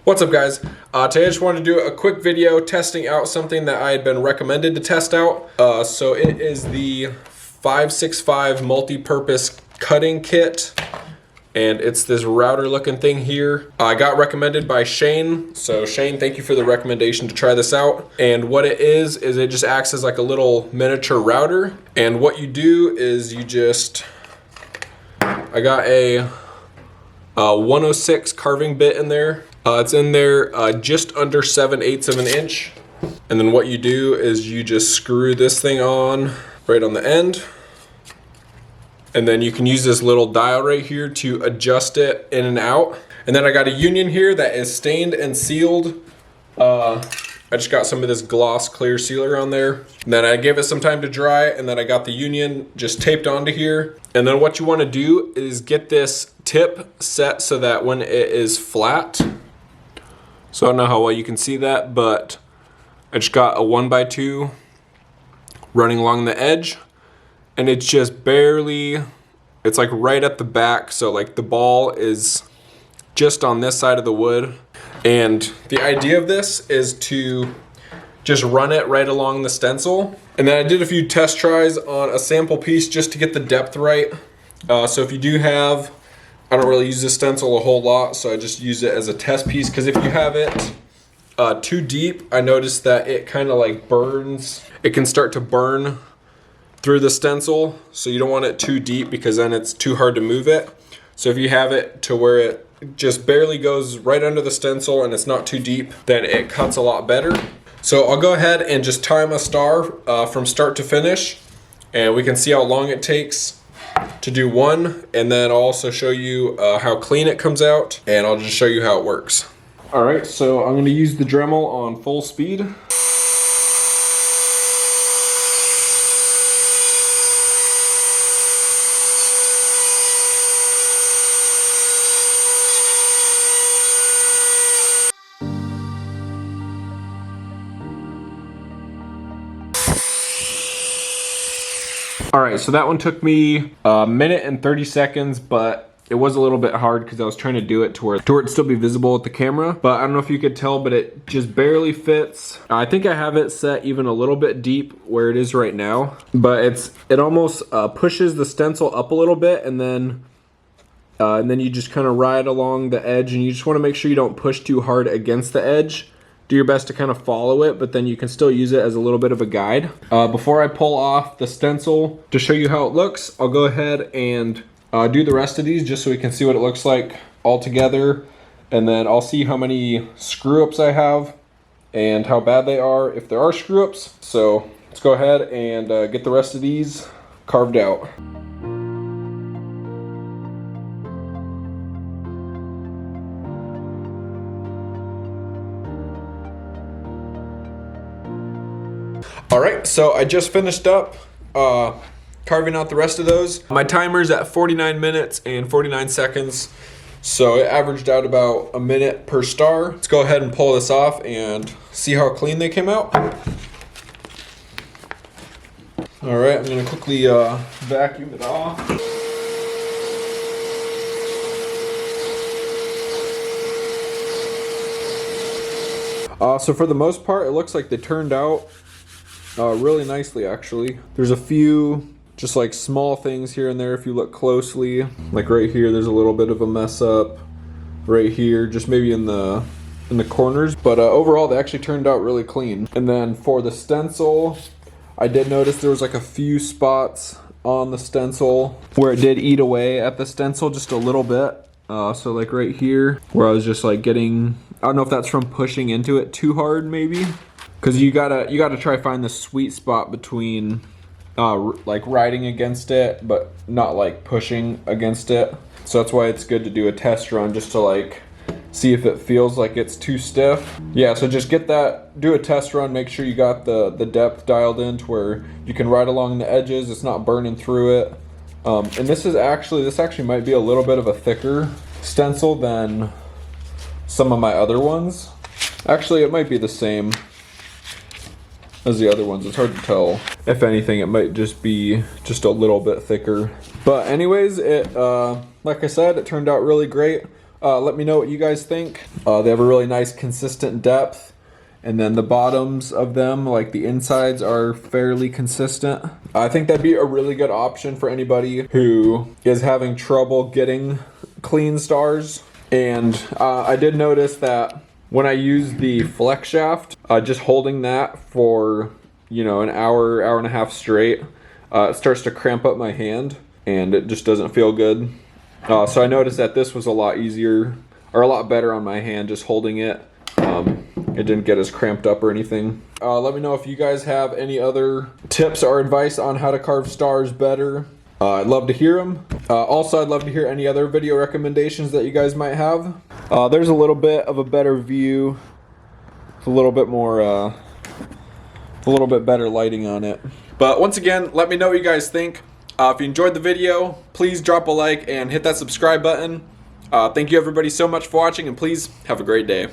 What's up, guys? Today I just wanted to do a quick video testing out something that I had been recommended to test out. So it is the 565 multi-purpose cutting kit, and it's this router looking thing here. I got recommended by Shane, so Shane, thank you for the recommendation to try this out. And what it is it just acts as like a little miniature router, and what you do is you just, I got a 106 carving bit in there. It's in there just under 7/8 of an inch. And then what you do is you just screw this thing on right on the end. And then you can use this little dial right here to adjust it in and out. And then I got a union here that is stained and sealed. I just got some of this gloss clear sealer on there. And then I gave it some time to dry, and then I got the union just taped onto here. And then what you want to do is get this tip set so that when it is flat, so I don't know how well you can see that, but I just got a 1x2 running along the edge, and it's just barely, it's like right at the back, so like the ball is just on this side of the wood. And the idea of this is to just run it right along the stencil. And then I did a few test tries on a sample piece just to get the depth right. So if you do have, I don't really use this stencil a whole lot, so I just use it as a test piece, because if you have it too deep, I noticed that it kind of like burns. It can start to burn through the stencil, so you don't want it too deep because then it's too hard to move it. So if you have it to where it just barely goes right under the stencil and it's not too deep, then it cuts a lot better. So I'll go ahead and just time a star from start to finish, and we can see how long it takes to do one, and then I'll also show you how clean it comes out, and I'll just show you how it works. All right, so I'm gonna use the Dremel on full speed. All right, so that one took me a minute and 30 seconds, but it was a little bit hard because I was trying to do it to where it'd still be visible with the camera. But I don't know if you could tell, but it just barely fits. I think I have it set even a little bit deep where it is right now, but it almost pushes the stencil up a little bit, and then you just kind of ride along the edge, and you just want to make sure you don't push too hard against the edge. Do your best to kind of follow it, but then you can still use it as a little bit of a guide. Before I pull off the stencil to show you how it looks, I'll go ahead and do the rest of these just so we can see what it looks like all together. And then I'll see how many screw-ups I have and how bad they are, if there are screw-ups. So let's go ahead and get the rest of these carved out. All right, so I just finished up carving out the rest of those. My timer's at 49 minutes and 49 seconds, so it averaged out about a minute per star. Let's go ahead and pull this off and see how clean they came out. All right, I'm gonna quickly vacuum it off. So for the most part, it looks like they turned out really nicely, actually. There's a few just like small things here and there if you look closely. Like right here, there's a little bit of a mess up. Right here, just maybe in the corners. But overall, they actually turned out really clean. And then for the stencil, I did notice there was like a few spots on the stencil where it did eat away at the stencil just a little bit. So like right here, where I was just like getting, I don't know if that's from pushing into it too hard maybe. Because you gotta try to find the sweet spot between like riding against it but not like pushing against it. So that's why it's good to do a test run, just to like see if it feels like it's too stiff. Yeah, so just do a test run, make sure you got the depth dialed in to where you can ride along the edges, it's not burning through it. And this actually might be a little bit of a thicker stencil than some of my other ones. Actually, it might be the same as the other ones. It's hard to tell. If anything, it might just be just a little bit thicker. But anyways, like I said, it turned out really great. Let me know what you guys think. They have a really nice consistent depth, and then the bottoms of them, like the insides, are fairly consistent. I think that'd be a really good option for anybody who is having trouble getting clean stars. And I did notice that when I use the flex shaft, just holding that for, you know, an hour, hour and a half straight, it starts to cramp up my hand and it just doesn't feel good. So I noticed that this was a lot easier, or a lot better on my hand, just holding it. It didn't get as cramped up or anything. Let me know if you guys have any other tips or advice on how to carve stars better. I'd love to hear them. Also, I'd love to hear any other video recommendations that you guys might have. There's a little bit of a better view. It's a little bit more, a little bit better lighting on it. But once again, let me know what you guys think. If you enjoyed the video, please drop a like and hit that subscribe button. Thank you everybody so much for watching, and please have a great day.